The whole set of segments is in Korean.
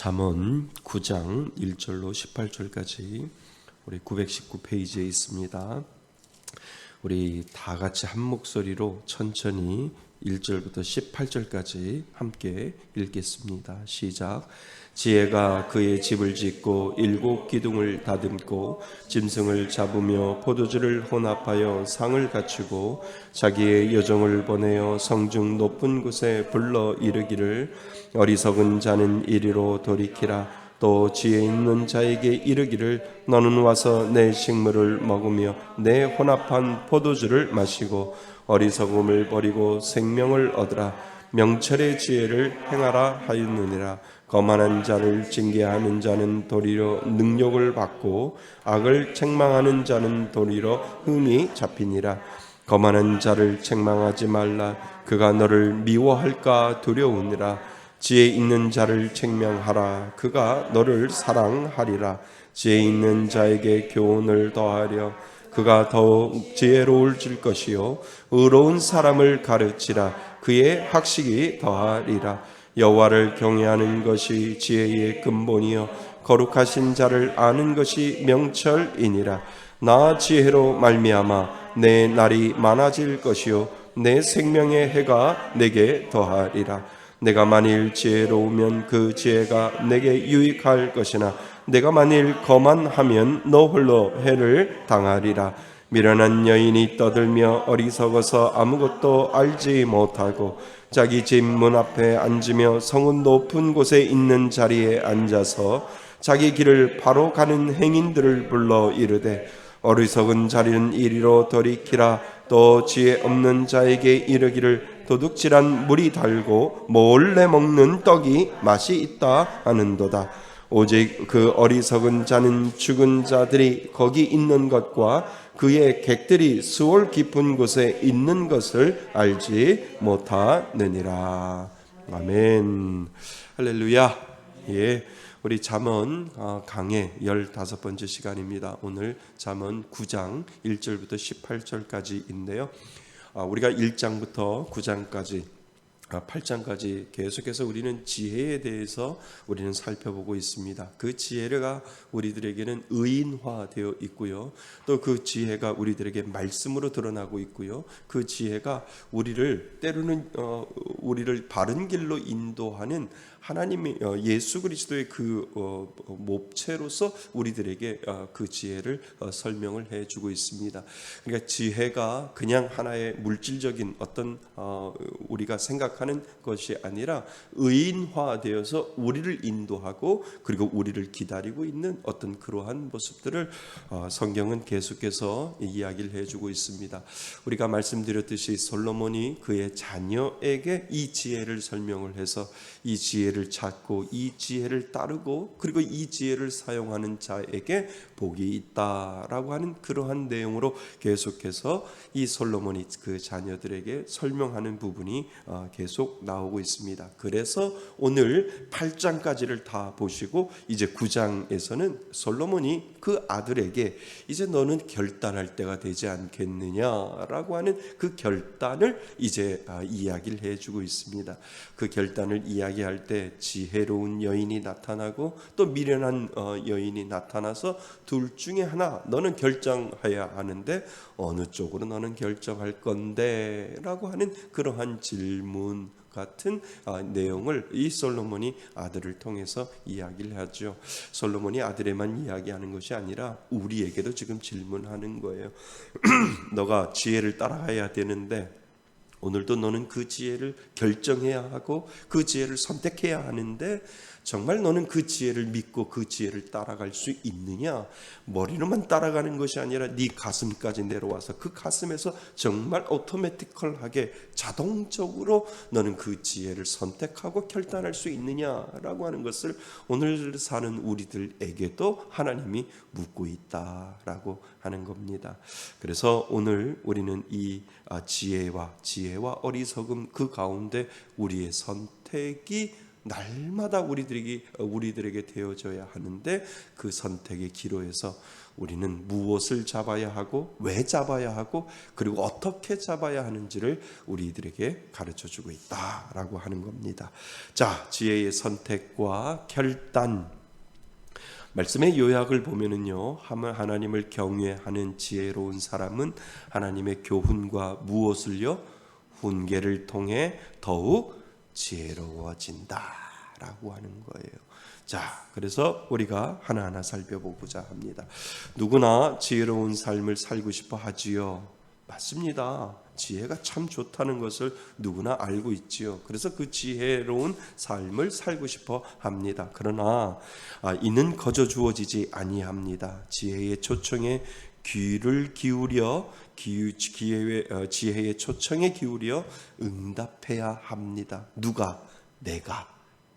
잠언 9장 1절로 18절까지 우리 919페이지에 있습니다. 우리 다 같이 한 목소리로 천천히 1절부터 18절까지 함께 읽겠습니다. 시작. 지혜가 그의 집을 짓고 7 기둥을 다듬고 짐승을 잡으며 포도주를 혼합하여 상을 갖추고 자기의 여종을 보내어 성중 높은 곳에 불러 이르기를 어리석은 자는 이리로 돌이키라. 또 지혜 있는 자에게 이르기를 너는 와서 내 식물을 먹으며 내 혼합한 포도주를 마시고 어리석음을 버리고 생명을 얻으라. 명철의 지혜를 행하라 하였느니라. 거만한 자를 징계하는 자는 도리어 능욕을 받고 악을 책망하는 자는 도리어 흠이 잡히니라. 거만한 자를 책망하지 말라. 그가 너를 미워할까 두려우니라. 지혜 있는 자를 책명하라. 그가 너를 사랑하리라. 지혜 있는 자에게 교훈을 더하려. 그가 더욱 지혜로울질 것이요 의로운 사람을 가르치라. 그의 학식이 더하리라. 여호와를 경외하는 것이 지혜의 근본이요 거룩하신 자를 아는 것이 명철이니라. 나 지혜로 말미암아 내 날이 많아질 것이요 내 생명의 해가 내게 더하리라. 내가 만일 지혜로우면 그 지혜가 내게 유익할 것이나 내가 만일 거만하면 너 홀로 해를 당하리라. 미련한 여인이 떠들며 어리석어서 아무것도 알지 못하고 자기 집 문 앞에 앉으며 성은 높은 곳에 있는 자리에 앉아서 자기 길을 바로 가는 행인들을 불러 이르되 어리석은 자리는 이리로 돌이키라. 또 지혜 없는 자에게 이르기를 도둑질한 물이 달고 몰래 먹는 떡이 맛이 있다 하는도다. 오직 그 어리석은 자는 죽은 자들이 거기 있는 것과 그의 객들이 수월 깊은 곳에 있는 것을 알지 못하느니라. 아멘. 할렐루야. 예. 우리 잠언 강해 15번째 시간입니다. 오늘 잠언 9장 1절부터 18절까지인데요. 우리가 1장부터 9장까지 8장까지 계속해서 우리는 지혜에 대해서 우리는 살펴보고 있습니다. 그 지혜가 우리들에게는 의인화되어 있고요. 또 그 지혜가 우리들에게 말씀으로 드러나고 있고요. 그 지혜가 우리를 때로는 우리를 바른 길로 인도하는 하나님의 예수 그리스도의 그 몹체로서 우리들에게 그 지혜를 설명을 해주고 있습니다. 그러니까 지혜가 그냥 하나의 물질적인 어떤 우리가 생각하는 것이 아니라 의인화되어서 우리를 인도하고 그리고 우리를 기다리고 있는 어떤 그러한 모습들을 성경은 계속해서 이야기를 해주고 있습니다. 우리가 말씀드렸듯이 솔로몬이 그의 자녀에게 이 지혜를 설명을 해서 이 지혜를 찾고 이 지혜를 따르고 그리고 이 지혜를 사용하는 자에게 복이 있다라고 하는 그러한 내용으로 계속해서 이 솔로몬이 그 자녀들에게 설명하는 부분이 계속 나오고 있습니다. 그래서 오늘 8장까지를 다 보시고 이제 9장에서는 솔로몬이 그 아들에게 이제 너는 결단할 때가 되지 않겠느냐라고 하는 그 결단을 이제 이야기를 해주고 있습니다. 그 결단을 이야기할 때 지혜로운 여인이 나타나고 또 미련한 여인이 나타나서 둘 중에 하나 너는 결정해야 하는데 어느 쪽으로 너는 결정할 건데 라고 하는 그러한 질문 같은 내용을 이 솔로몬이 아들을 통해서 이야기를 하죠. 솔로몬이 아들에만 이야기하는 것이 아니라 우리에게도 지금 질문하는 거예요. 너가 지혜를 따라가야 되는데 오늘도 너는 그 지혜를 결정해야 하고 그 지혜를 선택해야 하는데 정말 너는 그 지혜를 믿고 그 지혜를 따라갈 수 있느냐? 머리로만 따라가는 것이 아니라 네 가슴까지 내려와서 그 가슴에서 정말 오토매티컬하게 자동적으로 너는 그 지혜를 선택하고 결단할 수 있느냐라고 하는 것을 오늘 사는 우리들에게도 하나님이 묻고 있다라고 하는 겁니다. 그래서 오늘 우리는 이 지혜와 어리석음 그 가운데 우리의 선택이 날마다 우리들에게 되어져야 하는데 그 선택의 기로에서 우리는 무엇을 잡아야 하고 왜 잡아야 하고 그리고 어떻게 잡아야 하는지를 우리들에게 가르쳐주고 있다라고 하는 겁니다. 자, 지혜의 선택과 결단. 말씀의 요약을 보면은요, 하나님을 경외하는 지혜로운 사람은 하나님의 교훈과 무엇을요? 훈계를 통해 더욱 지혜로워진다라고 하는 거예요. 자, 그래서 우리가 하나하나 살펴보고자 합니다. 누구나 지혜로운 삶을 살고 싶어 하지요. 맞습니다. 지혜가 참 좋다는 것을 누구나 알고 있지요. 그래서 그 지혜로운 삶을 살고 싶어 합니다. 그러나 이는 거저 주어지지 아니합니다. 지혜의 초청에 귀를 기울여 지혜의 초청에 기울여 응답해야 합니다. 누가? 내가.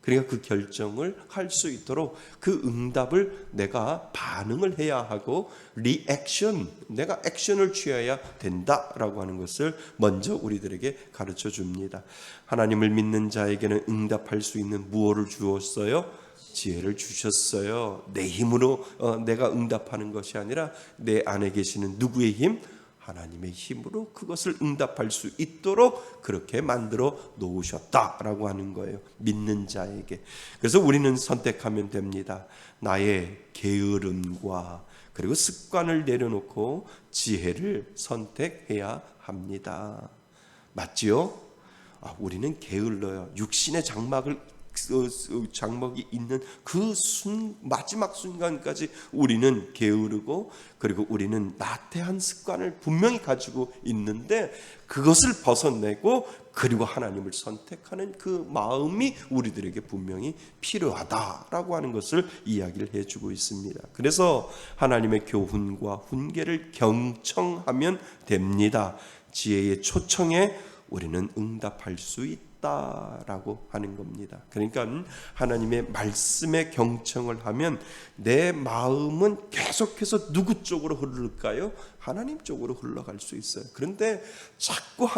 그러니까 그 결정을 할 수 있도록 그 응답을 내가 반응을 해야 하고 리액션, 내가 액션을 취해야 된다라고 하는 것을 먼저 우리들에게 가르쳐 줍니다. 하나님을 믿는 자에게는 응답할 수 있는 무엇을 주었어요? 지혜를 주셨어요. 내 힘으로 내가 응답하는 것이 아니라 내 안에 계시는 누구의 힘? 하나님의 힘으로 그것을 응답할 수 있도록 그렇게 만들어 놓으셨다라고 하는 거예요. 믿는 자에게. 그래서 우리는 선택하면 됩니다. 나의 게으름과 그리고 습관을 내려놓고 지혜를 선택해야 합니다. 맞지요? 우리는 게을러요. 육신의 장막이 있는 그 마지막 순간까지 우리는 게으르고 그리고 우리는 나태한 습관을 분명히 가지고 있는데 그것을 벗어내고 그리고 하나님을 선택하는 그 마음이 우리들에게 분명히 필요하다라고 하는 것을 이야기를 해주고 있습니다. 그래서 하나님의 교훈과 훈계를 경청하면 됩니다. 지혜의 초청에 우리는 응답할 수 있다라고 하는 겁니다. 그러니까 하나님의 말씀에 경청을 하면 내 마음은 계속해서 누구 쪽으로 흐를까요? 하나님 쪽으로 흘러갈 수 있어요. 그런데 자꾸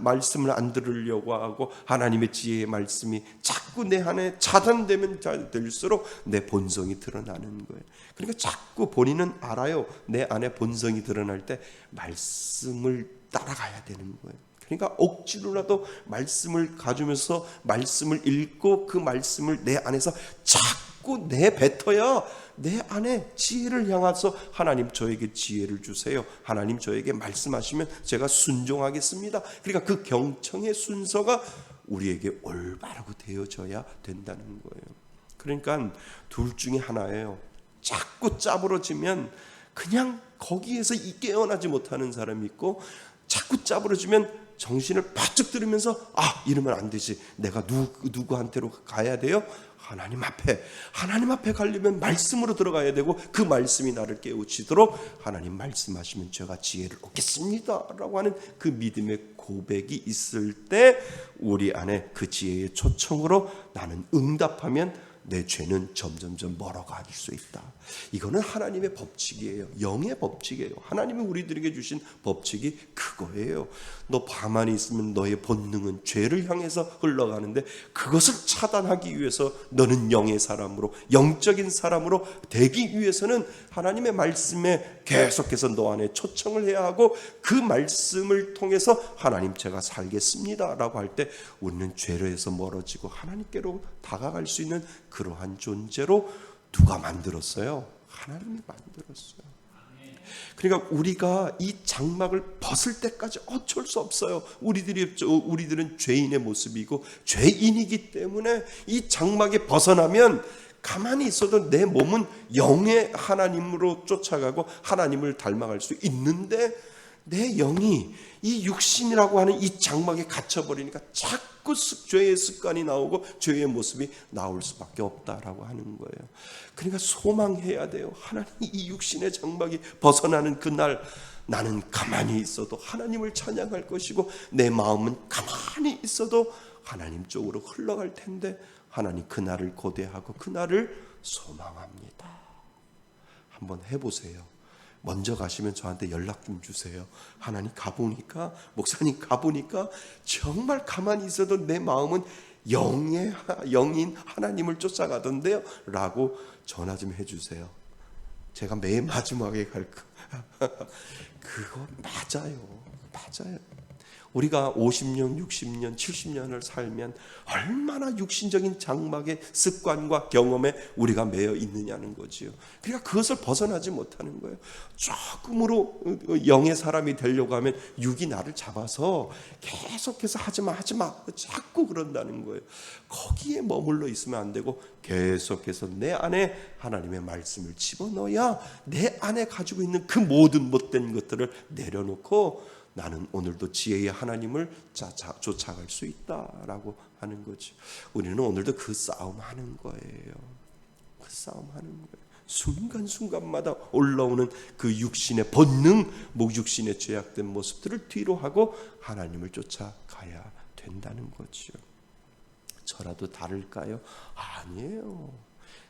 말씀을 안 들으려고 하고 하나님의 지혜의 말씀이 자꾸 내 안에 차단되면 될수록 내 본성이 드러나는 거예요. 그러니까 자꾸 본인은 알아요. 내 안에 본성이 드러날 때 말씀을 따라가야 되는 거예요. 그러니까 억지로라도 말씀을 가지면서 말씀을 읽고 그 말씀을 내 안에서 자꾸 내뱉어야 내 안에 지혜를 향해서 하나님 저에게 지혜를 주세요. 하나님 저에게 말씀하시면 제가 순종하겠습니다. 그러니까 그 경청의 순서가 우리에게 올바르고 되어져야 된다는 거예요. 그러니까 둘 중에 하나예요. 자꾸 짜부러지면 그냥 거기에서 깨어나지 못하는 사람이 있고 자꾸 짜부러지면 정신을 바짝 들으면서 이러면 안 되지. 내가 누구한테로 가야 돼요? 하나님 앞에 가려면 말씀으로 들어가야 되고 그 말씀이 나를 깨우치도록 하나님 말씀하시면 제가 지혜를 얻겠습니다 라고 하는 그 믿음의 고백이 있을 때 우리 안에 그 지혜의 초청으로 나는 응답하면 내 죄는 점점점 멀어갈 수 있다. 이거는 하나님의 법칙이에요. 영의 법칙이에요. 하나님이 우리들에게 주신 법칙이 그거예요. 너 가만히 있으면 너의 본능은 죄를 향해서 흘러가는데 그것을 차단하기 위해서 너는 영의 사람으로 영적인 사람으로 되기 위해서는 하나님의 말씀에 계속해서 너 안에 초청을 해야 하고 그 말씀을 통해서 하나님 제가 살겠습니다 라고 할 때 우리는 죄로에서 멀어지고 하나님께로 다가갈 수 있는 그러한 존재로 누가 만들었어요? 하나님이 만들었어요. 그러니까 우리가 이 장막을 벗을 때까지 어쩔 수 없어요. 우리들은 죄인의 모습이고 죄인이기 때문에 이 장막에 벗어나면 가만히 있어도 내 몸은 영의 하나님으로 쫓아가고 하나님을 닮아갈 수 있는데 내 영이 이 육신이라고 하는 이 장막에 갇혀버리니까 자꾸 죄의 습관이 나오고 죄의 모습이 나올 수밖에 없다라고 하는 거예요. 그러니까 소망해야 돼요. 하나님이 이 육신의 장막이 벗어나는 그날 나는 가만히 있어도 하나님을 찬양할 것이고 내 마음은 가만히 있어도 하나님 쪽으로 흘러갈 텐데 하나님 그날을 고대하고 그날을 소망합니다. 한번 해보세요. 먼저 가시면 저한테 연락 좀 주세요. 하나님 가보니까 목사님 가보니까 정말 가만히 있어도 내 마음은 영인 하나님을 쫓아가던데요 라고 전화 좀 해주세요. 제가 맨 마지막에 갈 거. 그거 맞아요. 우리가 50년, 60년, 70년을 살면 얼마나 육신적인 장막의 습관과 경험에 우리가 매여 있느냐는 거지요. 그러니까 그것을 벗어나지 못하는 거예요. 조금으로 영의 사람이 되려고 하면 육이 나를 잡아서 계속해서 하지마 자꾸 그런다는 거예요. 거기에 머물러 있으면 안 되고 계속해서 내 안에 하나님의 말씀을 집어넣어야 내 안에 가지고 있는 그 모든 못된 것들을 내려놓고 나는 오늘도 지혜의 하나님을 쫓아갈 수 있다라고 하는 거죠. 우리는 오늘도 그 싸움 하는 거예요. 그 싸움 하는 거예요. 순간순간마다 올라오는 그 육신의 본능, 육신의 죄악된 모습들을 뒤로 하고 하나님을 쫓아가야 된다는 거죠. 저라도 다를까요? 아니에요.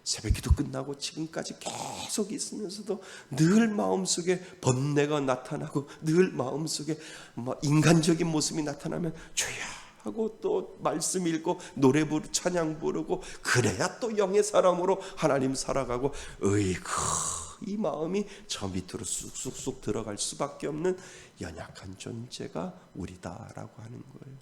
새벽기도 끝나고 지금까지 계속 있으면서도 늘 마음속에 번뇌가 나타나고 늘 마음속에 인간적인 모습이 나타나면 죄야 하고 또 말씀 읽고 노래 부르고 찬양 부르고 그래야 또 영의 사람으로 하나님 살아가고 이 마음이 저 밑으로 쑥쑥쑥 들어갈 수밖에 없는 연약한 존재가 우리다라고 하는 거예요.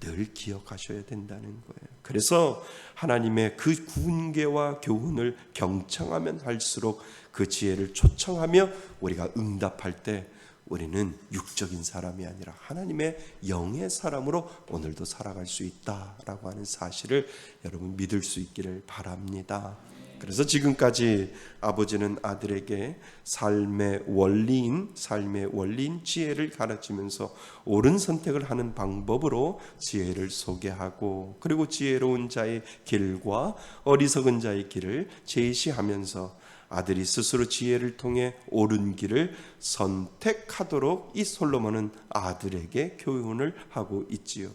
늘 기억하셔야 된다는 거예요. 그래서 하나님의 그 군계와 교훈을 경청하면 할수록 그 지혜를 초청하며 우리가 응답할 때 우리는 육적인 사람이 아니라 하나님의 영의 사람으로 오늘도 살아갈 수 있다라고 하는 사실을 여러분 믿을 수 있기를 바랍니다. 그래서 지금까지 아버지는 아들에게 삶의 원리인 지혜를 가르치면서 옳은 선택을 하는 방법으로 지혜를 소개하고 그리고 지혜로운 자의 길과 어리석은 자의 길을 제시하면서 아들이 스스로 지혜를 통해 옳은 길을 선택하도록 이 솔로몬은 아들에게 교훈을 하고 있지요.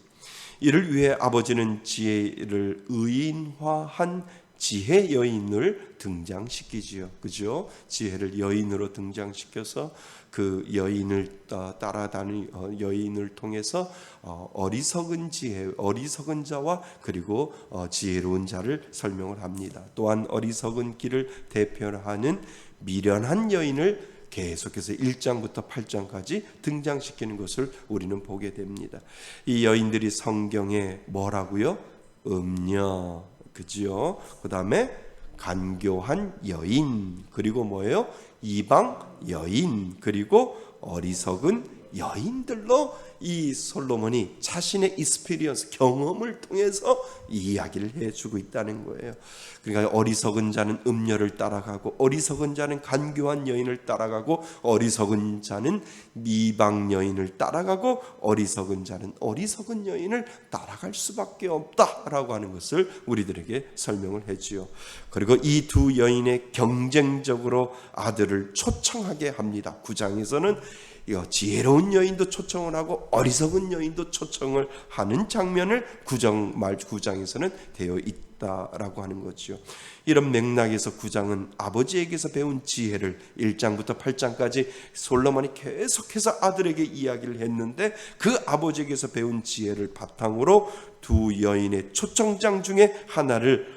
이를 위해 아버지는 지혜를 의인화한 지혜 여인을 등장시키지요. 그죠? 지혜를 여인으로 등장시켜서 그 여인을 따라다니는 여인을 통해서 어리석은 자와 그리고 지혜로운 자를 설명을 합니다. 또한 어리석은 길을 대표하는 미련한 여인을 계속해서 1장부터 8장까지 등장시키는 것을 우리는 보게 됩니다. 이 여인들이 성경에 뭐라고요? 음녀, 그지요? 그 다음에 간교한 여인, 그리고 뭐예요? 이방 여인, 그리고 어리석은 여인들로 이 솔로몬이 자신의 익스피리언스, 경험을 통해서 이야기를 해주고 있다는 거예요. 그러니까 어리석은 자는 음녀를 따라가고 어리석은 자는 간교한 여인을 따라가고 어리석은 자는 이방 여인을 따라가고 어리석은 자는 어리석은 여인을 따라갈 수밖에 없다라고 하는 것을 우리들에게 설명을 해주요. 그리고 이 두 여인의 경쟁적으로 아들을 초청하게 합니다. 9장에서는 지혜로운 여인도 초청을 하고 어리석은 여인도 초청을 하는 장면을 9장에서는 되어 있다라고 하는 거죠. 이런 맥락에서 9장은 아버지에게서 배운 지혜를 1장부터 8장까지 솔로몬이 계속해서 아들에게 이야기를 했는데 그 아버지에게서 배운 지혜를 바탕으로 두 여인의 초청장 중에 하나를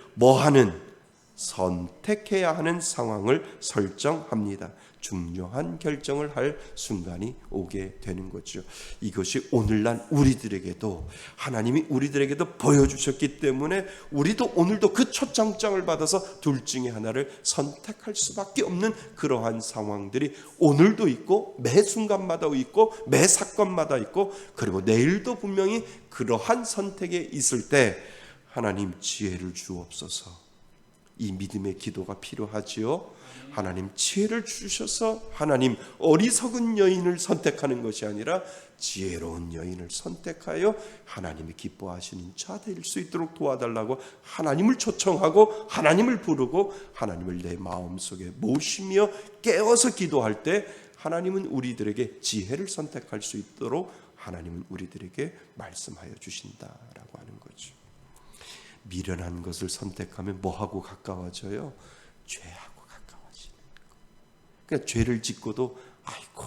선택해야 하는 상황을 설정합니다. 중요한 결정을 할 순간이 오게 되는 거죠. 이것이 오늘날 우리들에게도 하나님이 우리들에게도 보여주셨기 때문에 우리도 오늘도 그 초청장을 받아서 둘 중에 하나를 선택할 수밖에 없는 그러한 상황들이 오늘도 있고 매 순간마다 있고 매 사건마다 있고 그리고 내일도 분명히 그러한 선택에 있을 때 하나님 지혜를 주옵소서. 이 믿음의 기도가 필요하지요. 하나님 지혜를 주셔서 하나님 어리석은 여인을 선택하는 것이 아니라 지혜로운 여인을 선택하여 하나님이 기뻐하시는 자 될 수 있도록 도와달라고 하나님을 초청하고 하나님을 부르고 하나님을 내 마음속에 모시며 깨어서 기도할 때 하나님은 우리들에게 지혜를 선택할 수 있도록 하나님은 우리들에게 말씀하여 주신다라고 하는 거죠. 미련한 것을 선택하면 뭐하고 가까워져요? 죄하고 가까워지는 거. 그러니까 죄를 짓고도 아이고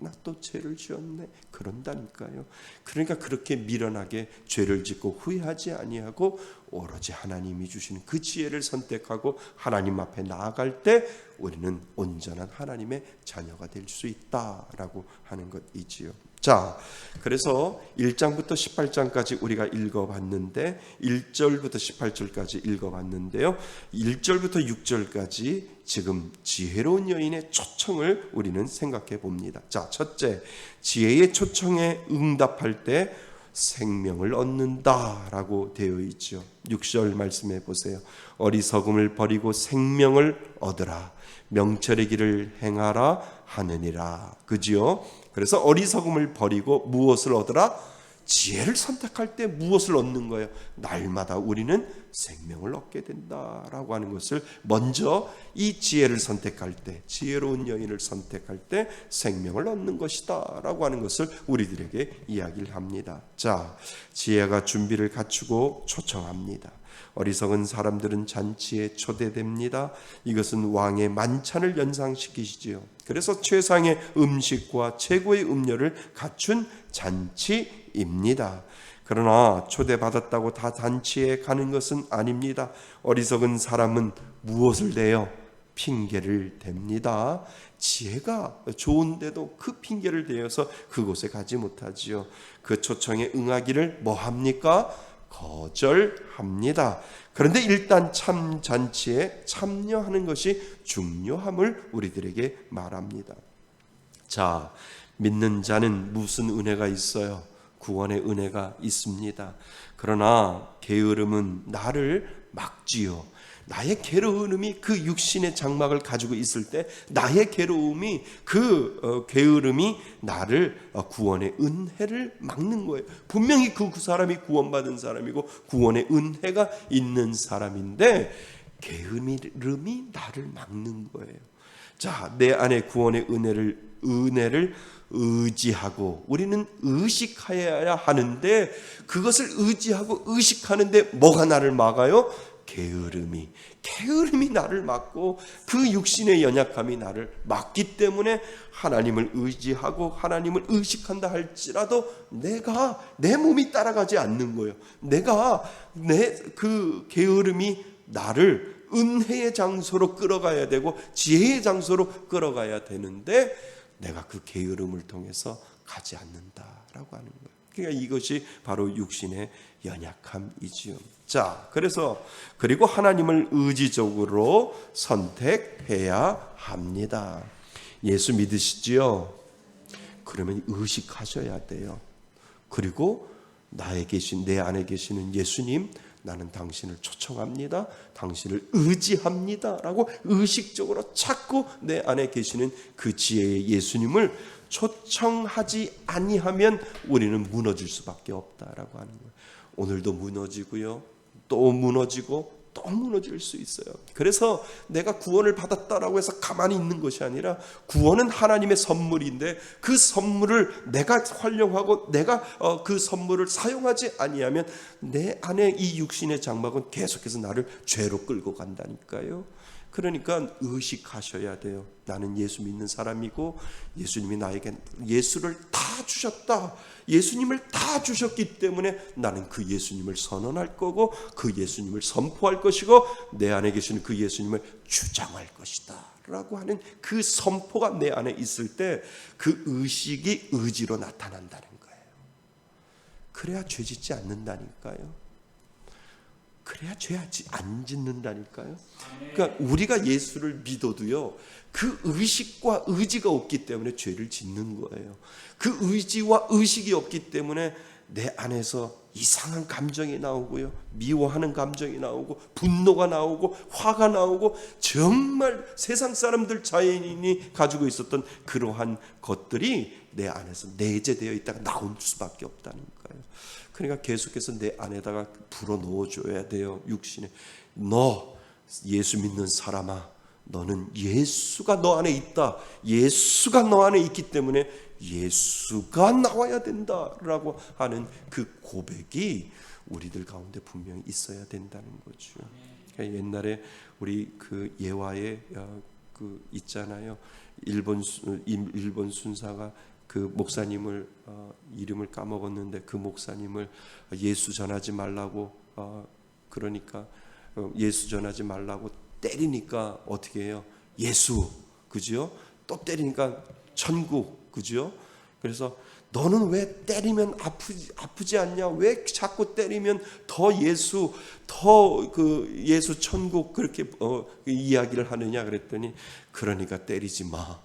나 또 죄를 지었네, 그런다니까요. 그러니까 그렇게 미련하게 죄를 짓고 후회하지 아니하고 오로지 하나님이 주신 그 지혜를 선택하고 하나님 앞에 나아갈 때 우리는 온전한 하나님의 자녀가 될 수 있다라고 하는 것이지요. 자, 그래서 1장부터 18장까지 우리가 읽어봤는데 1절부터 18절까지 읽어봤는데요. 1절부터 6절까지 지금 지혜로운 여인의 초청을 우리는 생각해 봅니다. 자, 첫째, 지혜의 초청에 응답할 때 생명을 얻는다라고 되어 있죠. 6절 말씀해 보세요. 어리석음을 버리고 생명을 얻으라. 명철의 길을 행하라 하느니라. 그지요? 그래서 어리석음을 버리고 무엇을 얻으라? 지혜를 선택할 때 무엇을 얻는 거예요? 날마다 우리는 생명을 얻게 된다라고 하는 것을 먼저 이 지혜를 선택할 때, 지혜로운 여인을 선택할 때 생명을 얻는 것이다 라고 하는 것을 우리들에게 이야기를 합니다. 자, 지혜가 준비를 갖추고 초청합니다. 어리석은 사람들은 잔치에 초대됩니다. 이것은 왕의 만찬을 연상시키시지요. 그래서 최상의 음식과 최고의 음료를 갖춘 잔치입니다. 그러나 초대받았다고 다 잔치에 가는 것은 아닙니다. 어리석은 사람은 무엇을 대요? 핑계를 댑니다. 지혜가 좋은데도 그 핑계를 대어서 그곳에 가지 못하지요. 그 초청에 응하기를 뭐합니까? 거절합니다. 그런데 일단 참 잔치에 참여하는 것이 중요함을 우리들에게 말합니다. 자, 믿는 자는 무슨 은혜가 있어요? 구원의 은혜가 있습니다. 그러나 게으름은 나를 막지요. 나의 게으름이 그 육신의 장막을 가지고 있을 때 나의 게으름이 게으름이 나를 구원의 은혜를 막는 거예요. 분명히 그 사람이 구원받은 사람이고 구원의 은혜가 있는 사람인데 게으름이 나를 막는 거예요. 자, 내 안에 구원의 은혜를 의지하고 우리는 의식해야 하는데 그것을 의지하고 의식하는데 뭐가 나를 막아요? 게으름이 나를 막고 그 육신의 연약함이 나를 막기 때문에 하나님을 의지하고 하나님을 의식한다 할지라도 내 몸이 따라가지 않는 거예요. 그 게으름이 나를 은혜의 장소로 끌어가야 되고 지혜의 장소로 끌어가야 되는데 내가 그 게으름을 통해서 가지 않는다라고 하는 거예요. 그러니까 이것이 바로 육신의 연약함이지요. 자, 그리고 하나님을 의지적으로 선택해야 합니다. 예수 믿으시지요? 그러면 의식하셔야 돼요. 그리고 내 안에 계시는 예수님, 나는 당신을 초청합니다. 당신을 의지합니다. 라고 의식적으로 자꾸 내 안에 계시는 그 지혜의 예수님을 초청하지 아니하면 우리는 무너질 수밖에 없다라고 하는 거예요. 오늘도 무너지고요. 또 무너지고 또 무너질 수 있어요. 그래서 내가 구원을 받았다라고 해서 가만히 있는 것이 아니라 구원은 하나님의 선물인데 그 선물을 내가 활용하고 내가 그 선물을 사용하지 아니하면 내 안에 이 육신의 장막은 계속해서 나를 죄로 끌고 간다니까요. 그러니까 의식하셔야 돼요. 나는 예수 믿는 사람이고 예수님이 나에게 예수를 다 주셨다. 예수님을 다 주셨기 때문에 나는 그 예수님을 선언할 거고 그 예수님을 선포할 것이고 내 안에 계시는 그 예수님을 주장할 것이다 라고 하는 그 선포가 내 안에 있을 때 그 의식이 의지로 나타난다는 거예요. 그래야 죄 짓지 않는다니까요. 그래야 죄 안 짓는다니까요. 그러니까 우리가 예수를 믿어도요, 그 의식과 의지가 없기 때문에 죄를 짓는 거예요. 그 의지와 의식이 없기 때문에 내 안에서 이상한 감정이 나오고요, 미워하는 감정이 나오고 분노가 나오고 화가 나오고 정말 세상 사람들 자연인이 가지고 있었던 그러한 것들이 내 안에서 내재되어 있다가 나올 수밖에 없다는 거예요. 그러니까 계속해서 내 안에다가 불어넣어 줘야 돼요. 육신에. 너 예수 믿는 사람아, 너는 예수가 너 안에 있다. 예수가 너 안에 있기 때문에 예수가 나와야 된다라고 하는 그 고백이 우리들 가운데 분명히 있어야 된다는 거죠. 그러니까 옛날에 우리 그 예화에 그 있잖아요. 일본 순사가 그 목사님을 이름을 까먹었는데 그 목사님을 예수 전하지 말라고 그러니까 예수 전하지 말라고 때리니까 어떻게 해요? 예수, 그죠? 또 때리니까 천국, 그죠? 그래서 너는 왜 때리면 아프지 않냐? 왜 자꾸 때리면 더 예수, 더 그 예수 천국 그렇게 이야기를 하느냐 그랬더니 그러니까 때리지 마.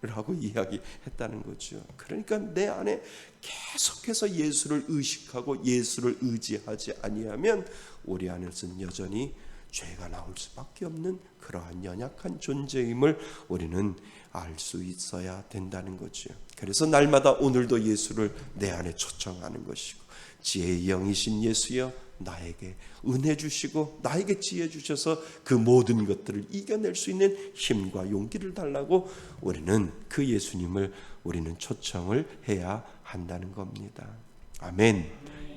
라고 이야기했다는 거죠. 그러니까 내 안에 계속해서 예수를 의식하고 예수를 의지하지 아니하면 우리 안에서는 여전히 죄가 나올 수밖에 없는 그러한 연약한 존재임을 우리는 알 수 있어야 된다는 거죠. 그래서 날마다 오늘도 예수를 내 안에 초청하는 것이고, 지혜의 영이신 예수여 나에게 은혜 주시고 나에게 지혜 주셔서 그 모든 것들을 이겨낼 수 있는 힘과 용기를 달라고 우리는 그 예수님을 우리는 초청을 해야 한다는 겁니다. 아멘.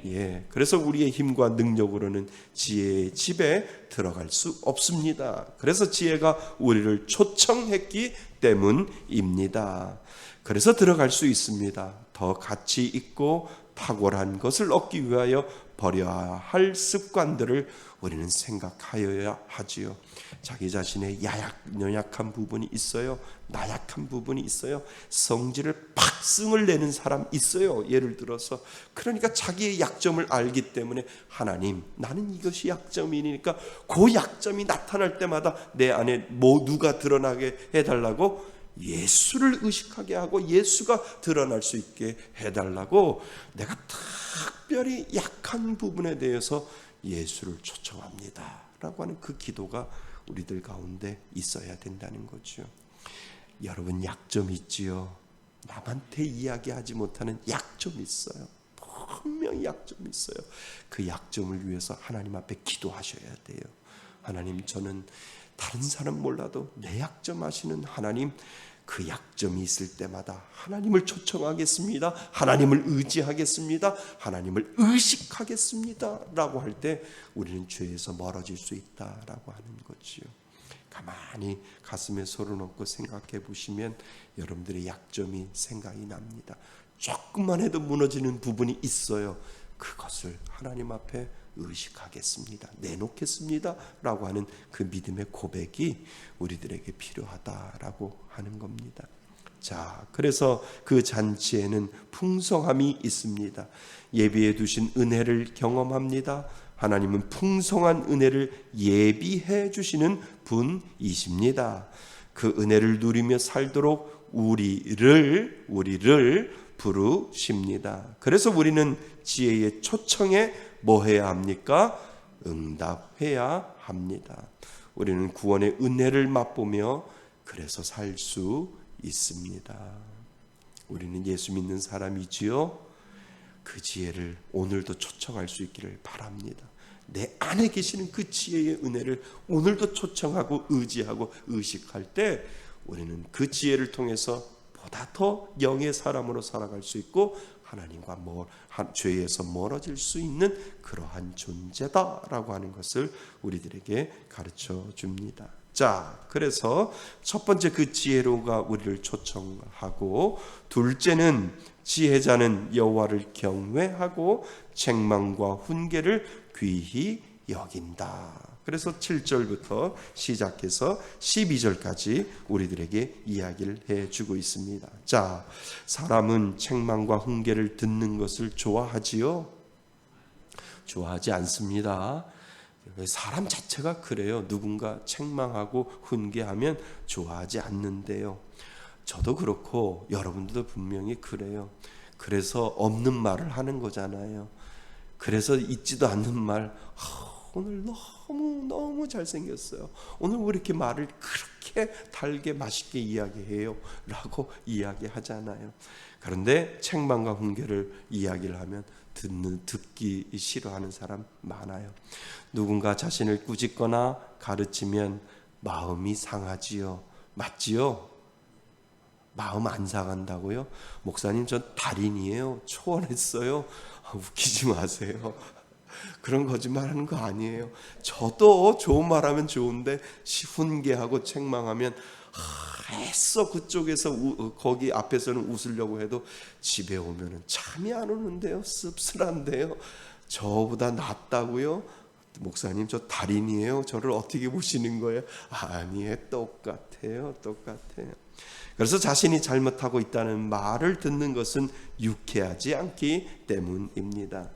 예, 그래서 우리의 힘과 능력으로는 지혜의 집에 들어갈 수 없습니다. 그래서 지혜가 우리를 초청했기 때문입니다. 그래서 들어갈 수 있습니다. 더 가치 있고 탁월한 것을 얻기 위하여 버려야 할 습관들을 우리는 생각하여야 하지요. 자기 자신의 연약한 부분이 있어요. 나약한 부분이 있어요. 성질을 팍승을 내는 사람 있어요. 예를 들어서 그러니까 자기의 약점을 알기 때문에 하나님, 나는 이것이 약점이니까 그 약점이 나타날 때마다 내 안에 누가 드러나게 해달라고? 예수를 의식하게 하고 예수가 드러날 수 있게 해달라고 내가 특별히 약한 부분에 대해서 예수를 초청합니다 라고 하는 그 기도가 우리들 가운데 있어야 된다는 거죠. 여러분 약점 있지요. 남한테 이야기하지 못하는 약점이 있어요. 분명히 약점이 있어요. 그 약점을 위해서 하나님 앞에 기도하셔야 돼요. 하나님, 저는 다른 사람 몰라도 내 약점 아시는 하나님, 그 약점이 있을 때마다 하나님을 초청하겠습니다. 하나님을 의지하겠습니다. 하나님을 의식하겠습니다 라고 할 때 우리는 죄에서 멀어질 수 있다라고 하는 거지요. 가만히 가슴에 손을 얹고 생각해 보시면 여러분들의 약점이 생각이 납니다. 조금만 해도 무너지는 부분이 있어요. 그것을 하나님 앞에 의식하겠습니다. 내놓겠습니다 라고 하는 그 믿음의 고백이 우리들에게 필요하다라고 하는 겁니다. 자, 그래서 그 잔치에는 풍성함이 있습니다. 예비해 두신 은혜를 경험합니다. 하나님은 풍성한 은혜를 예비해 주시는 분이십니다. 그 은혜를 누리며 살도록 우리를 부르십니다. 그래서 우리는 지혜의 초청에 뭐 해야 합니까? 응답해야 합니다. 우리는 구원의 은혜를 맛보며 그래서 살 수 있습니다. 우리는 예수 믿는 사람이지요. 그 지혜를 오늘도 초청할 수 있기를 바랍니다. 내 안에 계시는 그 지혜의 은혜를 오늘도 초청하고 의지하고 의식할 때 우리는 그 지혜를 통해서 보다 더 영의 사람으로 살아갈 수 있고 하나님과 죄에서 멀어질 수 있는 그러한 존재다라고 하는 것을 우리들에게 가르쳐 줍니다. 자, 그래서 첫 번째 그 지혜로가 우리를 초청하고, 둘째는 지혜자는 여호와를 경외하고 책망과 훈계를 귀히 여긴다. 그래서 7절부터 시작해서 12절까지 우리들에게 이야기를 해주고 있습니다. 자, 사람은 책망과 훈계를 듣는 것을 좋아하지요? 좋아하지 않습니다. 사람 자체가 그래요. 누군가 책망하고 훈계하면 좋아하지 않는데요. 저도 그렇고 여러분들도 분명히 그래요. 그래서 없는 말을 하는 거잖아요. 그래서 있지도 않는 말, 오늘 너무 잘생겼어요. 오늘 왜 이렇게 말을 그렇게 달게 맛있게 이야기해요? 라고 이야기하잖아요. 그런데 책망과 훈계를 이야기를 하면 듣기 싫어하는 사람 많아요. 누군가 자신을 꾸짖거나 가르치면 마음이 상하지요. 맞지요? 마음 안 상한다고요? 목사님, 전 달인이에요. 초월했어요. 웃기지 마세요. 그런 거짓말 하는 거 아니에요. 저도 좋은 말 하면 좋은데 훈계하고 책망하면 애써 그쪽에서 거기 앞에서는 웃으려고 해도 집에 오면은 잠이 안 오는데요. 씁쓸한데요. 저보다 낫다고요? 목사님 저 달인이에요. 저를 어떻게 보시는 거예요? 아니에요. 똑같아요. 그래서 자신이 잘못하고 있다는 말을 듣는 것은 유쾌하지 않기 때문입니다.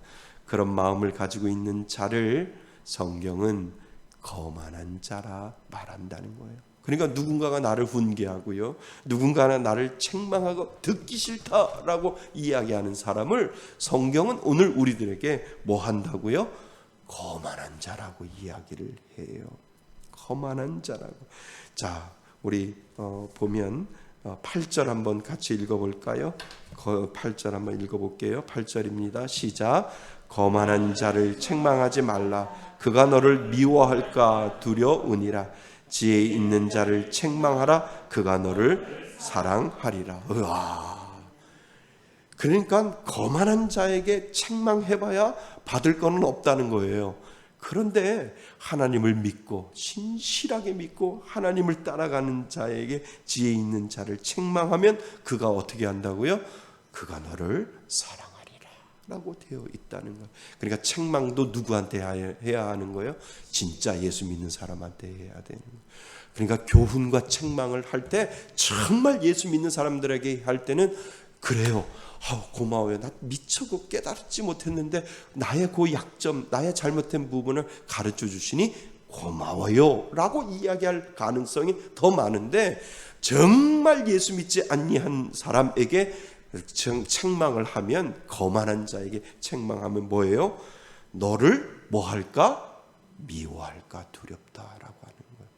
그런 마음을 가지고 있는 자를 성경은 거만한 자라 말한다는 거예요. 그러니까 누군가가 나를 훈계하고요, 누군가가 나를 책망하고 듣기 싫다라고 이야기하는 사람을 성경은 오늘 우리들에게 뭐 한다고요? 거만한 자라고 이야기를 해요. 거만한 자라고. 자, 우리 보면 8절 한번 같이 읽어볼까요? 8절 한번 읽어볼게요. 8절입니다. 시작. 거만한 자를 책망하지 말라. 그가 너를 미워할까 두려우니라. 지혜 있는 자를 책망하라. 그가 너를 사랑하리라. 으아. 그러니까 거만한 자에게 책망해봐야 받을 거는 없다는 거예요. 그런데 하나님을 믿고 신실하게 믿고 하나님을 따라가는 자에게 지혜 있는 자를 책망하면 그가 어떻게 한다고요? 그가 너를 사랑하리라 라고 되어 있다는 거예요. 그러니까 책망도 누구한테 해야 하는 거예요? 진짜 예수 믿는 사람한테 해야 되는 거예요. 그러니까 교훈과 책망을 할 때 정말 예수 믿는 사람들에게 할 때는 그래요. 고마워요. 나 미처 깨달지 못했는데 나의 그 약점, 나의 잘못된 부분을 가르쳐 주시니 고마워요 라고 이야기할 가능성이 더 많은데, 정말 예수 믿지 아니한 사람에게 책망을 하면, 거만한 자에게 책망하면 뭐예요? 너를 뭐 할까? 미워할까 두렵다라고 하는 거예요.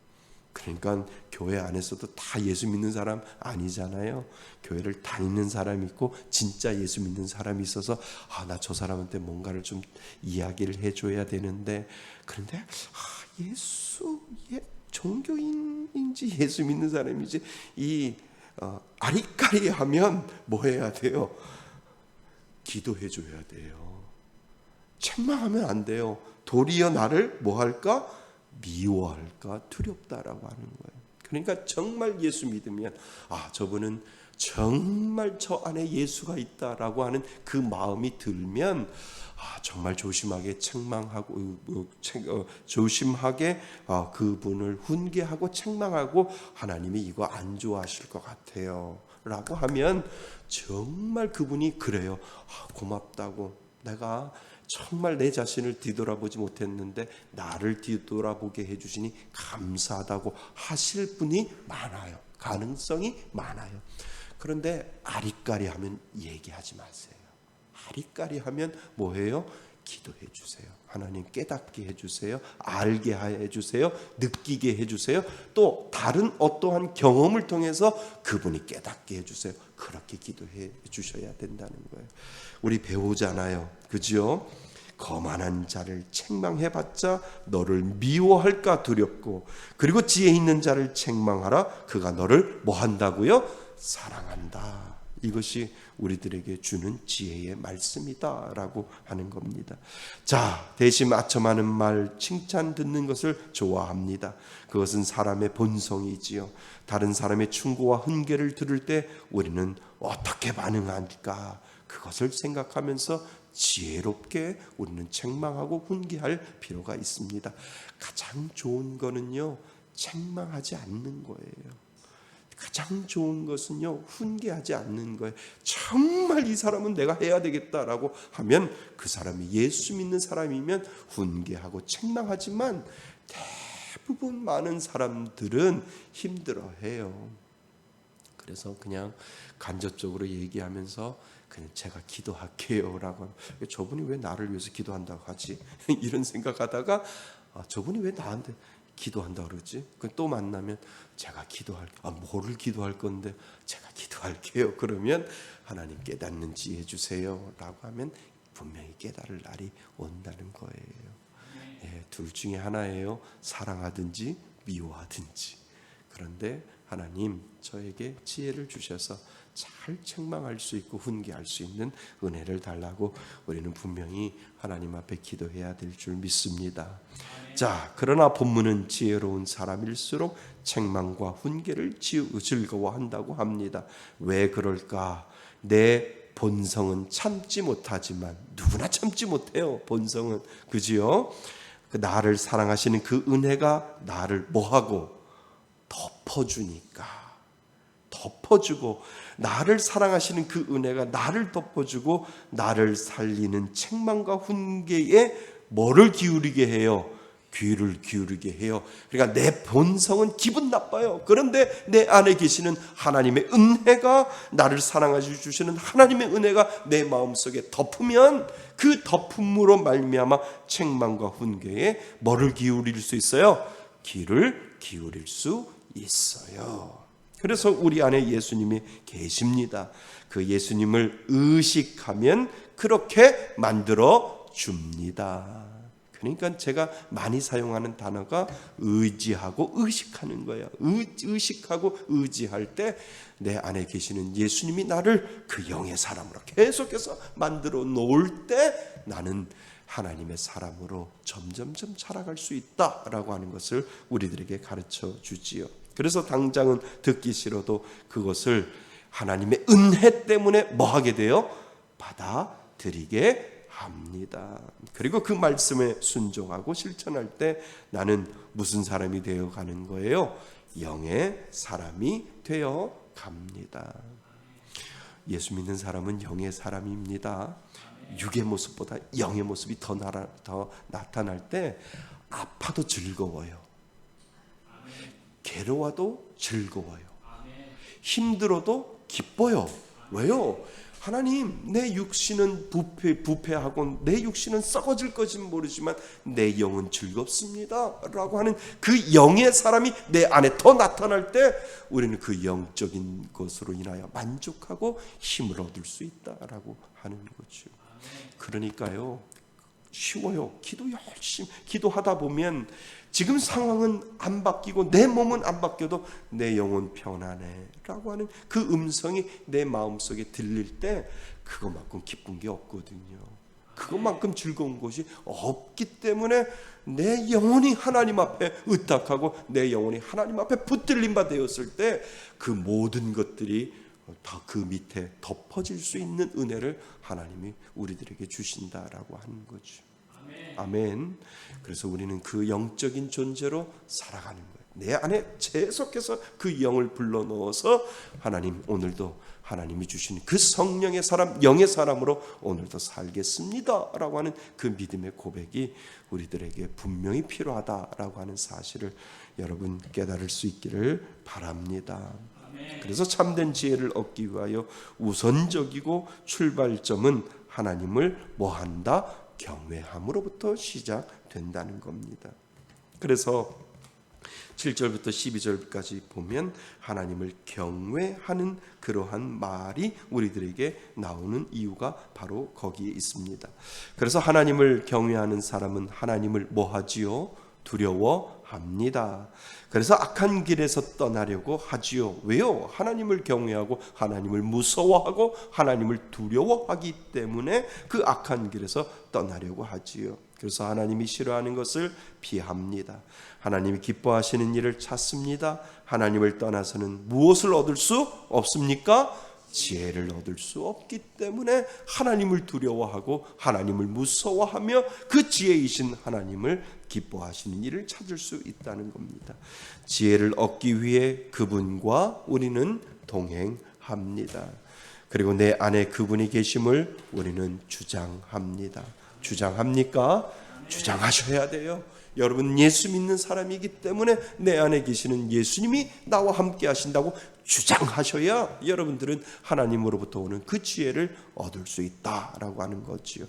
그러니까 교회 안에서도 다 예수 믿는 사람 아니잖아요. 교회를 다니는 사람이 있고 진짜 예수 믿는 사람이 있어서 나 저 사람한테 뭔가를 좀 이야기를 해줘야 되는데, 그런데 종교인인지 예수 믿는 사람인지 아리까리하면 뭐 해야 돼요? 기도해 줘야 돼요. 책망하면 안 돼요. 도리어 나를 뭐 할까? 미워할까 두렵다라고 하는 거예요. 그러니까 정말 예수 믿으면 저분은 정말 저 안에 예수가 있다라고 하는 그 마음이 들면 정말 조심하게 책망하고 조심하게 그분을 훈계하고 책망하고, 하나님이 이거 안 좋아하실 것 같아요 라고 하면 정말 그분이 그래요. 고맙다고, 내가 정말 내 자신을 뒤돌아보지 못했는데 나를 뒤돌아보게 해주시니 감사하다고 하실 분이 많아요. 가능성이 많아요. 그런데 아리까리하면 얘기하지 마세요. 아리까리하면 뭐해요? 기도해 주세요. 하나님 깨닫게 해주세요. 알게 해주세요. 느끼게 해주세요. 또 다른 어떠한 경험을 통해서 그분이 깨닫게 해주세요. 그렇게 기도해 주셔야 된다는 거예요. 우리 배우잖아요. 그죠? 거만한 자를 책망해봤자 너를 미워할까 두렵고, 그리고 지혜 있는 자를 책망하라. 그가 너를 뭐 한다고요? 사랑한다. 이것이 우리들에게 주는 지혜의 말씀이다 라고 하는 겁니다. 자, 대신 아첨하는 말, 칭찬 듣는 것을 좋아합니다. 그것은 사람의 본성이지요. 다른 사람의 충고와 훈계를 들을 때 우리는 어떻게 반응할까, 그것을 생각하면서 지혜롭게 우리는 책망하고 훈계할 필요가 있습니다. 가장 좋은 거는요, 책망하지 않는 거예요. 가장 좋은 것은요, 훈계하지 않는 거예요. 정말 이 사람은 내가 해야 되겠다라고 하면, 그 사람이 예수 믿는 사람이면 훈계하고 책망하지만 대부분 많은 사람들은 힘들어해요. 그래서 그냥 간접적으로 얘기하면서 그냥 제가 기도할게요 라고, 저분이 왜 나를 위해서 기도한다고 하지? 이런 생각하다가 저분이 왜 나한테 기도한다고 그러지? 또 만나면 제가 기도할게요. 뭐를 기도할 건데? 제가 기도할게요. 그러면 하나님 깨닫는 지혜 주세요 라고 하면 분명히 깨달을 날이 온다는 거예요. 둘 중에 하나예요. 사랑하든지 미워하든지. 그런데 하나님 저에게 지혜를 주셔서 잘 책망할 수 있고 훈계할 수 있는 은혜를 달라고 우리는 분명히 하나님 앞에 기도해야 될 줄 믿습니다. 자, 그러나 본문은 지혜로운 사람일수록 책망과 훈계를 즐거워한다고 합니다. 왜 그럴까? 내 본성은 참지 못하지만, 누구나 참지 못해요. 본성은, 그지요? 나를 사랑하시는 그 은혜가 나를 뭐하고 덮어주고, 나를 사랑하시는 그 은혜가 나를 덮어주고 나를 살리는 책망과 훈계에 뭐를 기울이게 해요? 귀를 기울이게 해요. 그러니까 내 본성은 기분 나빠요. 그런데 내 안에 계시는 하나님의 은혜가, 나를 사랑하시 주시는 하나님의 은혜가 내 마음속에 덮으면 그 덮음으로 말미암아 책망과 훈계에 뭐를 기울일 수 있어요? 귀를 기울일 수 있어요. 그래서 우리 안에 예수님이 계십니다. 그 예수님을 의식하면 그렇게 만들어 줍니다. 그러니까 제가 많이 사용하는 단어가 의지하고 의식하는 거예요. 의식하고 의지할 때 내 안에 계시는 예수님이 나를 그 영의 사람으로 계속해서 만들어 놓을 때 나는 하나님의 사람으로 점점점 자라갈 수 있다라고 하는 것을 우리들에게 가르쳐 주지요. 그래서 당장은 듣기 싫어도 그것을 하나님의 은혜 때문에 뭐 하게 돼요? 받아들이게 합니다. 그리고 그 말씀에 순종하고 실천할 때 나는 무슨 사람이 되어 가는 거예요? 영의 사람이 되어 갑니다. 예수 믿는 사람은 영의 사람입니다. 육의 모습보다 영의 모습이 더 나타날 때 아파도 즐거워요. 괴로워도 즐거워요. 힘들어도 기뻐요. 왜요? 하나님, 내 육신은 부패하고 내 육신은 썩어질 것은 모르지만 내 영은 즐겁습니다 라고 하는 그 영의 사람이 내 안에 더 나타날 때 우리는 그 영적인 것으로 인하여 만족하고 힘을 얻을 수 있다라고 하는 거죠. 그러니까요, 쉬워요. 기도 열심히 기도하다 보면 지금 상황은 안 바뀌고 내 몸은 안 바뀌어도 내 영혼 편안해 라고 하는 그 음성이 내 마음속에 들릴 때 그것만큼 기쁜 게 없거든요. 그것만큼 즐거운 것이 없기 때문에 내 영혼이 하나님 앞에 의탁하고 내 영혼이 하나님 앞에 붙들림 바 되었을 때 그 모든 것들이 다 그 밑에 덮어질 수 있는 은혜를 하나님이 우리들에게 주신다라고 하는 거죠. 아멘. 그래서 우리는 그 영적인 존재로 살아가는 거예요. 내 안에 계속해서 그 영을 불러넣어서 하나님, 오늘도 하나님이 주신 그 성령의 사람, 영의 사람으로 오늘도 살겠습니다 라고 하는 그 믿음의 고백이 우리들에게 분명히 필요하다라고 하는 사실을 여러분 깨달을 수 있기를 바랍니다. 그래서 참된 지혜를 얻기 위하여 우선적이고 출발점은 하나님을 뭐한다? 경외함으로부터 시작된다는 겁니다. 그래서 7절부터 12절까지 보면 하나님을 경외하는 그러한 말이 우리들에게 나오는 이유가 바로 거기에 있습니다. 그래서 하나님을 경외하는 사람은 하나님을 뭐하지요? 두려워합니다. 그래서 악한 길에서 떠나려고 하지요. 왜요? 하나님을 경외하고 하나님을 무서워하고 하나님을 두려워하기 때문에 그 악한 길에서 떠나려고 하지요. 그래서 하나님이 싫어하는 것을 피합니다. 하나님이 기뻐하시는 일을 찾습니다. 하나님을 떠나서는 무엇을 얻을 수 없습니까? 지혜를 얻을 수 없기 때문에 하나님을 두려워하고 하나님을 무서워하며 그 지혜이신 하나님을 기뻐하시는 일을 찾을 수 있다는 겁니다. 지혜를 얻기 위해 그분과 우리는 동행합니다. 그리고 내 안에 그분이 계심을 우리는 주장합니다. 주장합니까? 주장하셔야 돼요. 여러분, 예수 믿는 사람이기 때문에 내 안에 계시는 예수님이 나와 함께 하신다고 주장하셔야 여러분들은 하나님으로부터 오는 그 지혜를 얻을 수 있다라고 하는 거지요.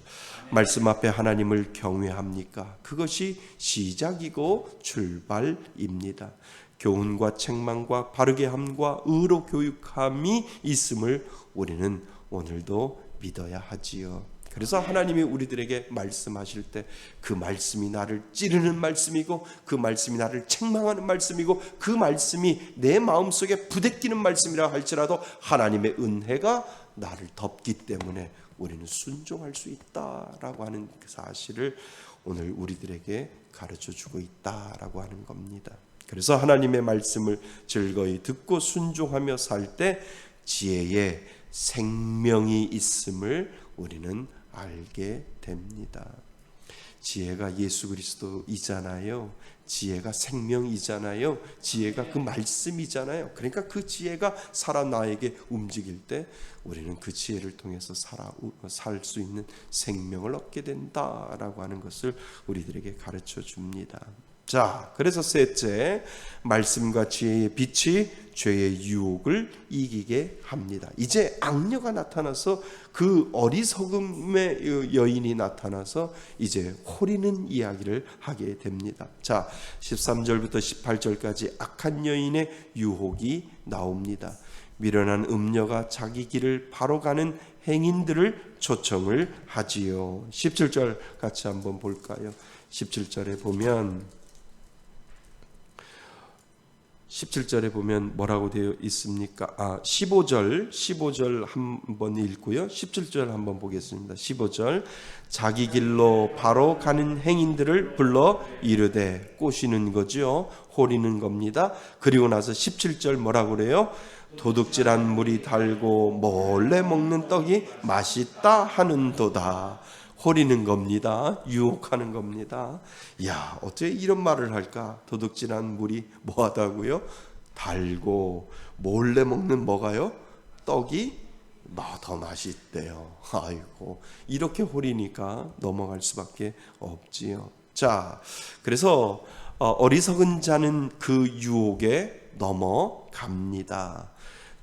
말씀 앞에 하나님을 경외합니까? 그것이 시작이고 출발입니다. 교훈과 책망과 바르게 함과 의로 교육함이 있음을 우리는 오늘도 믿어야 하지요. 그래서 하나님이 우리들에게 말씀하실 때 그 말씀이 나를 찌르는 말씀이고, 그 말씀이 나를 책망하는 말씀이고, 그 말씀이 내 마음속에 부대끼는 말씀이라 할지라도 하나님의 은혜가 나를 덮기 때문에 우리는 순종할 수 있다라고 하는 그 사실을 오늘 우리들에게 가르쳐주고 있다라고 하는 겁니다. 그래서 하나님의 말씀을 즐거이 듣고 순종하며 살 때 지혜에 생명이 있음을 우리는 알게 됩니다. 지혜가 예수 그리스도이잖아요. 지혜가 생명이잖아요. 지혜가 그 말씀이잖아요. 그러니까 그 지혜가 살아 나에게 움직일 때 우리는 그 지혜를 통해서 살 수 있는 생명을 얻게 된다라고 하는 것을 우리들에게 가르쳐 줍니다. 자, 그래서 셋째, 말씀과 지혜의 빛이 죄의 유혹을 이기게 합니다. 이제 악녀가 나타나서 그 어리석음의 여인이 나타나서 이제 호리는 이야기를 하게 됩니다. 자, 13절부터 18절까지 악한 여인의 유혹이 나옵니다. 미련한 음녀가 자기 길을 바로 가는 행인들을 초청을 하지요. 17절 같이 한번 볼까요? 17절에 보면 17절에 보면 뭐라고 되어 있습니까? 15절 한번 읽고요. 17절 한번 보겠습니다. 15절, 자기 길로 바로 가는 행인들을 불러 이르되, 꼬시는 거죠. 호리는 겁니다. 그리고 나서 17절 뭐라고 그래요? 도둑질한 물이 달고 몰래 먹는 떡이 맛있다 하는도다. 호리는 겁니다. 유혹하는 겁니다. 야, 어째 이런 말을 할까? 도둑질한 물이 뭐하다고요? 달고 몰래 먹는 뭐가요? 떡이 더 맛있대요. 아이고, 이렇게 호리니까 넘어갈 수밖에 없지요. 자, 그래서 어리석은 자는 그 유혹에 넘어갑니다.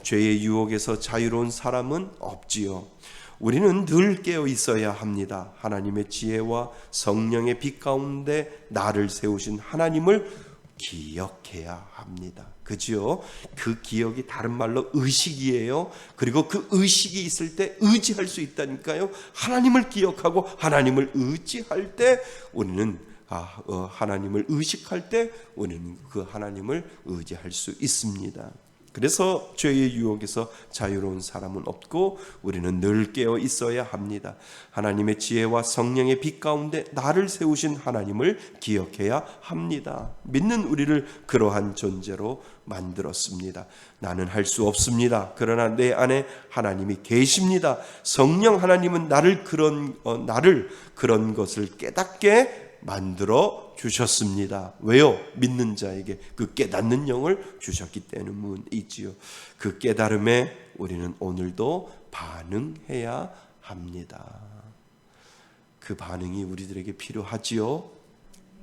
죄의 유혹에서 자유로운 사람은 없지요. 우리는 늘 깨어 있어야 합니다. 하나님의 지혜와 성령의 빛 가운데 나를 세우신 하나님을 기억해야 합니다. 그죠? 그 기억이 다른 말로 의식이에요. 그리고 그 의식이 있을 때 의지할 수 있다니까요. 하나님을 기억하고 하나님을 의지할 때 우리는 하나님을 의식할 때 우리는 그 하나님을 의지할 수 있습니다. 그래서 죄의 유혹에서 자유로운 사람은 없고 우리는 늘 깨어 있어야 합니다. 하나님의 지혜와 성령의 빛 가운데 나를 세우신 하나님을 기억해야 합니다. 믿는 우리를 그러한 존재로 만들었습니다. 나는 할 수 없습니다. 그러나 내 안에 하나님이 계십니다. 성령 하나님은 나를 그런 것을 깨닫게 만들어 주셨습니다. 왜요? 믿는 자에게 그 깨닫는 영을 주셨기 때문이지요. 그 깨달음에 우리는 오늘도 반응해야 합니다. 그 반응이 우리들에게 필요하지요.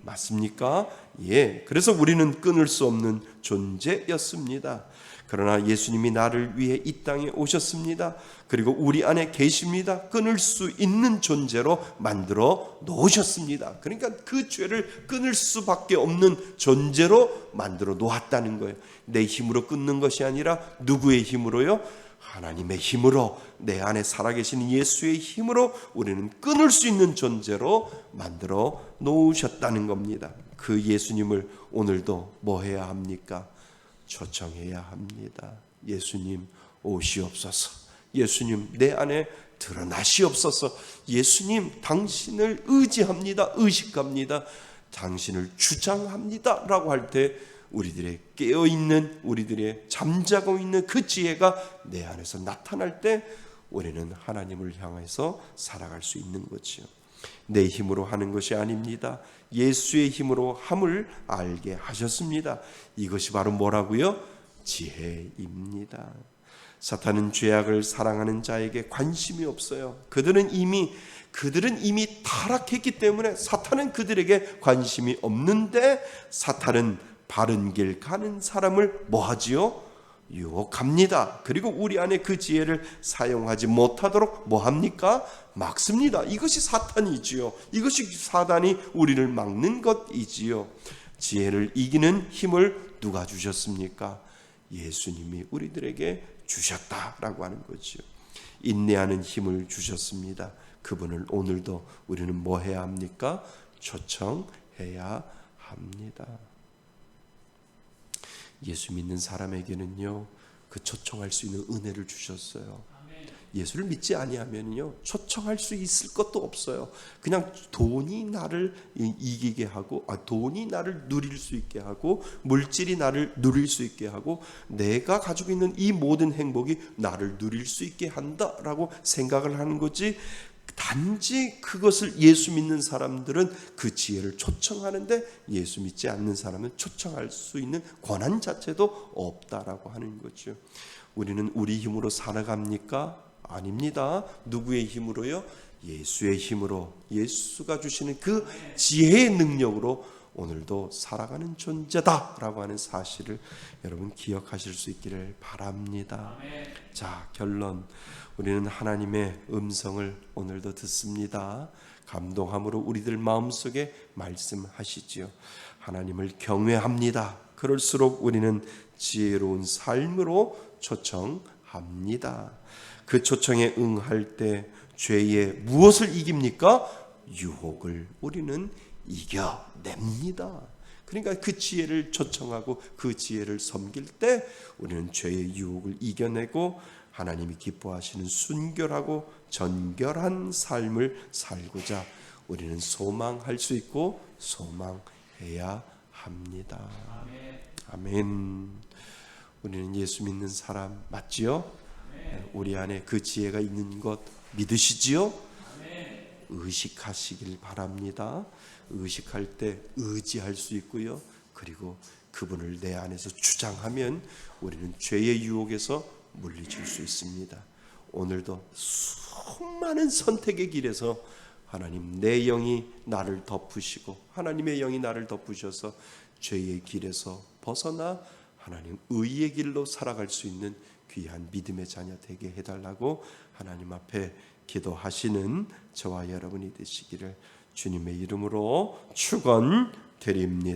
맞습니까? 예. 그래서 우리는 끊을 수 없는 존재였습니다. 그러나 예수님이 나를 위해 이 땅에 오셨습니다. 그리고 우리 안에 계십니다. 끊을 수 있는 존재로 만들어 놓으셨습니다. 그러니까 그 죄를 끊을 수밖에 없는 존재로 만들어 놓았다는 거예요. 내 힘으로 끊는 것이 아니라 누구의 힘으로요? 하나님의 힘으로, 내 안에 살아계신 예수의 힘으로 우리는 끊을 수 있는 존재로 만들어 놓으셨다는 겁니다. 그 예수님을 오늘도 뭐 해야 합니까? 초청해야 합니다. 예수님 오시옵소서. 예수님 내 안에 드러나시옵소서. 예수님 당신을 의지합니다. 의식합니다. 당신을 주장합니다 라고 할 때 우리들의 깨어있는, 우리들의 잠자고 있는 그 지혜가 내 안에서 나타날 때 우리는 하나님을 향해서 살아갈 수 있는 거지요. 내 힘으로 하는 것이 아닙니다. 예수의 힘으로 함을 알게 하셨습니다. 이것이 바로 뭐라고요? 지혜입니다. 사탄은 죄악을 사랑하는 자에게 관심이 없어요. 그들은 이미 타락했기 때문에 사탄은 그들에게 관심이 없는데, 사탄은 바른 길 가는 사람을 뭐하지요? 유혹합니다. 그리고 우리 안에 그 지혜를 사용하지 못하도록 뭐합니까? 막습니다. 이것이 사탄이지요. 이것이 사단이 우리를 막는 것이지요. 지혜를 이기는 힘을 누가 주셨습니까? 예수님이 우리들에게 주셨다라고 하는 거지요. 인내하는 힘을 주셨습니다. 그분을 오늘도 우리는 뭐 해야 합니까? 초청해야 합니다. 예수 믿는 사람에게는요, 그 초청할 수 있는 은혜를 주셨어요. 예수를 믿지 아니하면요, 초청할 수 있을 것도 없어요. 그냥 돈이 나를 이기게 하고, 돈이 나를 누릴 수 있게 하고, 물질이 나를 누릴 수 있게 하고, 내가 가지고 있는 이 모든 행복이 나를 누릴 수 있게 한다라고 생각을 하는 거지. 단지 그것을 예수 믿는 사람들은 그 지혜를 초청하는데, 예수 믿지 않는 사람은 초청할 수 있는 권한 자체도 없다라고 하는 거죠. 우리는 우리 힘으로 살아갑니까? 아닙니다. 누구의 힘으로요? 예수의 힘으로, 예수가 주시는 그 지혜의 능력으로 오늘도 살아가는 존재다라고 하는 사실을 여러분 기억하실 수 있기를 바랍니다. 자, 결론. 우리는 하나님의 음성을 오늘도 듣습니다. 감동함으로 우리들 마음속에 말씀하시지요. 하나님을 경외합니다. 그럴수록 우리는 지혜로운 삶으로 초청합니다. 그 초청에 응할 때 죄의 무엇을 이깁니까? 유혹을 우리는 이겨냅니다. 그러니까 그 지혜를 초청하고 그 지혜를 섬길 때 우리는 죄의 유혹을 이겨내고 하나님이 기뻐하시는 순결하고 정결한 삶을 살고자 우리는 소망할 수 있고 소망해야 합니다. 아멘. 우리는 예수 믿는 사람 맞지요? 우리 안에 그 지혜가 있는 것 믿으시지요? 의식하시길 바랍니다. 의식할 때 의지할 수 있고요. 그리고 그분을 내 안에서 주장하면 우리는 죄의 유혹에서 물리칠 수 있습니다. 오늘도 수많은 선택의 길에서 하나님, 내 영이 나를 덮으시고 하나님의 영이 나를 덮으셔서 죄의 길에서 벗어나 하나님 의의 길로 살아갈 수 있는 귀한 믿음의 자녀 되게 해달라고 하나님 앞에 기도하시는 저와 여러분이 되시기를 주님의 이름으로 축원드립니다.